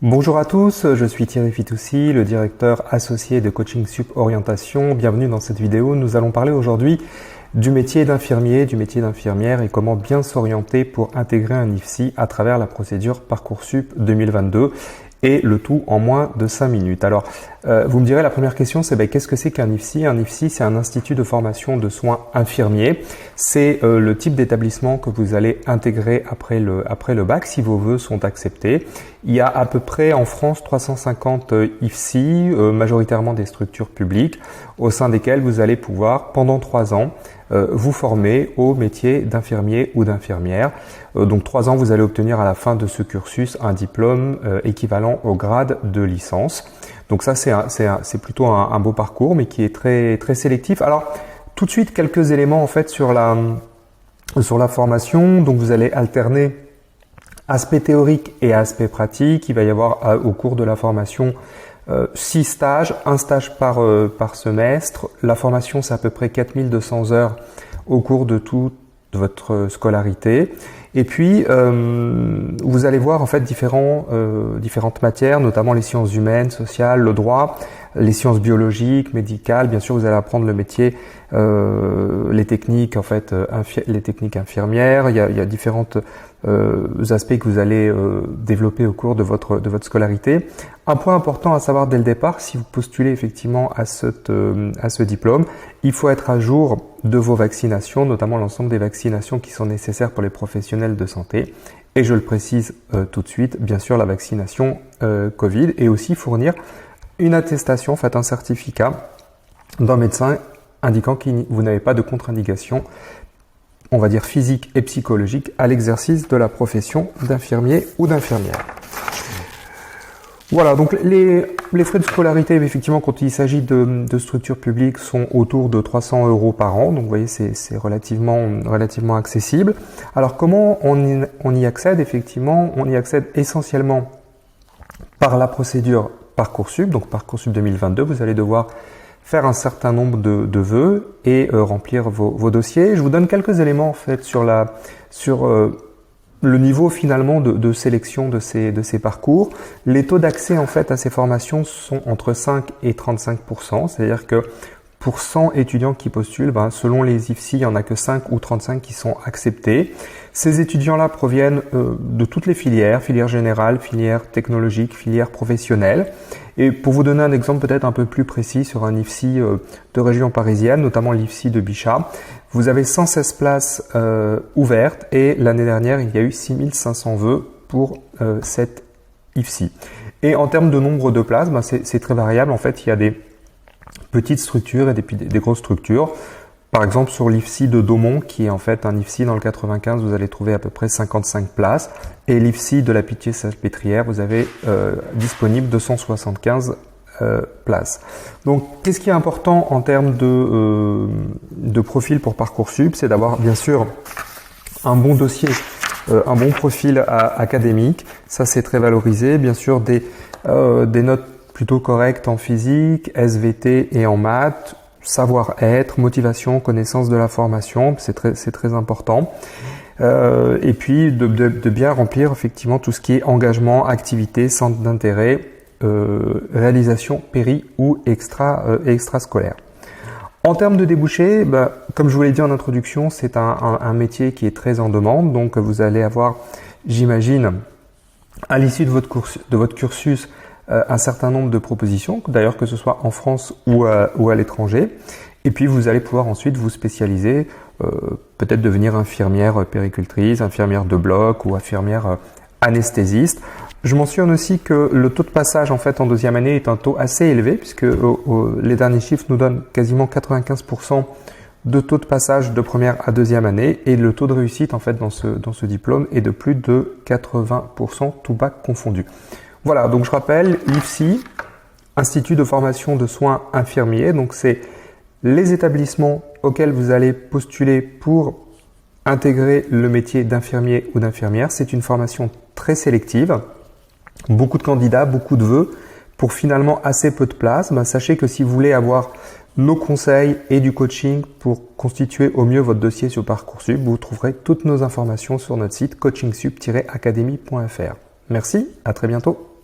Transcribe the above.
Bonjour à tous, je suis Thierry Fitoussi, le directeur associé de Coaching Sup Orientation. Bienvenue dans cette vidéo. Nous allons parler aujourd'hui du métier d'infirmier, du métier d'infirmière et comment bien s'orienter pour intégrer un IFSI à travers la procédure Parcoursup 2022 et le tout en moins de 5 minutes. Alors, vous me direz, la première question, c'est qu'est-ce que c'est qu'un IFSI? Un IFSI, c'est un institut de formation de soins infirmiers. C'est le type d'établissement que vous allez intégrer après le bac si vos vœux sont acceptés. Il y a à peu près en France 350 IFSI, majoritairement des structures publiques, au sein desquelles vous allez pouvoir, pendant 3 ans, vous former au métier d'infirmier ou d'infirmière. Donc 3 ans, vous allez obtenir à la fin de ce cursus un diplôme équivalent au grade de licence. Donc ça, c'est plutôt un beau parcours, mais qui est très, très sélectif. Alors, tout de suite, quelques éléments en fait sur la formation. Donc vous allez alterner aspect théorique et aspect pratique. Il va y avoir au cours de la formation 6 stages, un stage par semestre. La formation, c'est à peu près 4200 heures au cours de toute votre scolarité. Et puis, vous allez voir en fait différentes matières, notamment les sciences humaines, sociales, le droit, les sciences biologiques, médicales. Bien sûr, vous allez apprendre le métier, les techniques en fait, les techniques infirmières. Il y a différentes aspects que vous allez développer au cours de votre scolarité. Un point important à savoir dès le départ, si vous postulez effectivement à ce diplôme, il faut être à jour de vos vaccinations, notamment l'ensemble des vaccinations qui sont nécessaires pour les professionnels de santé. Et je le précise tout de suite, bien sûr la vaccination Covid, et aussi fournir une attestation, en fait un certificat d'un médecin indiquant que vous n'avez pas de contre-indication, on va dire physique et psychologique, à l'exercice de la profession d'infirmier ou d'infirmière. Voilà, donc les frais de scolarité, effectivement, quand il s'agit de structures publiques, sont autour de 300 € par an. Donc, vous voyez, c'est relativement accessible. Alors, comment on y accède? Effectivement, on y accède essentiellement par la procédure Parcoursup. Donc, Parcoursup 2022, vous allez devoir faire un certain nombre de vœux et remplir vos dossiers. Je vous donne quelques éléments, en fait, sur le niveau finalement de sélection de ces parcours. Les taux d'accès en fait à ces formations sont entre 5 et 35%, c'est-à-dire que pour 100 étudiants qui postulent, selon les IFSI, il n'y en a que 5 ou 35 qui sont acceptés. Ces étudiants-là proviennent de toutes les filières générales, filières technologiques, filières professionnelles. Et pour vous donner un exemple peut-être un peu plus précis sur un IFSI de région parisienne, notamment l'IFSI de Bichat, vous avez 116 places ouvertes et l'année dernière, il y a eu 6500 vœux pour cette IFSI. Et en termes de nombre de places, c'est très variable. En fait, il y a des petites structures et des grosses structures. Par exemple, sur l'IFSI de Daumont, qui est en fait un IFSI dans le 95, vous allez trouver à peu près 55 places. Et l'IFSI de la Pitié-Salpêtrière, vous avez disponible 275 places. Donc, qu'est-ce qui est important en termes de profil pour Parcoursup? C'est d'avoir bien sûr un bon dossier, un bon profil académique. Ça, c'est très valorisé. Bien sûr, des notes plutôt correctes en physique, SVT et en maths. Savoir-être, motivation, connaissance de la formation, c'est très important. Et puis de bien remplir effectivement tout ce qui est engagement, activité, centre d'intérêt, réalisation péri ou extrascolaire. En termes de débouchés, comme je vous l'ai dit en introduction, c'est un métier qui est très en demande. Donc vous allez avoir, j'imagine, à l'issue de votre cursus, un certain nombre de propositions, d'ailleurs que ce soit en France ou à l'étranger. Et puis vous allez pouvoir ensuite vous spécialiser, peut-être devenir infirmière péricultrice, infirmière de bloc ou infirmière anesthésiste. Je mentionne aussi que le taux de passage en fait en deuxième année est un taux assez élevé puisque les derniers chiffres nous donnent quasiment 95% de taux de passage de première à deuxième année et le taux de réussite en fait dans ce diplôme est de plus de 80%, tout bac confondu. Voilà, donc je rappelle, l'IFSI, Institut de formation de soins infirmiers, donc c'est les établissements auxquels vous allez postuler pour intégrer le métier d'infirmier ou d'infirmière. C'est une formation très sélective, beaucoup de candidats, beaucoup de vœux, pour finalement assez peu de place. Sachez que si vous voulez avoir nos conseils et du coaching pour constituer au mieux votre dossier sur Parcoursup, vous trouverez toutes nos informations sur notre site coachingsup-academy.fr. Merci, à très bientôt.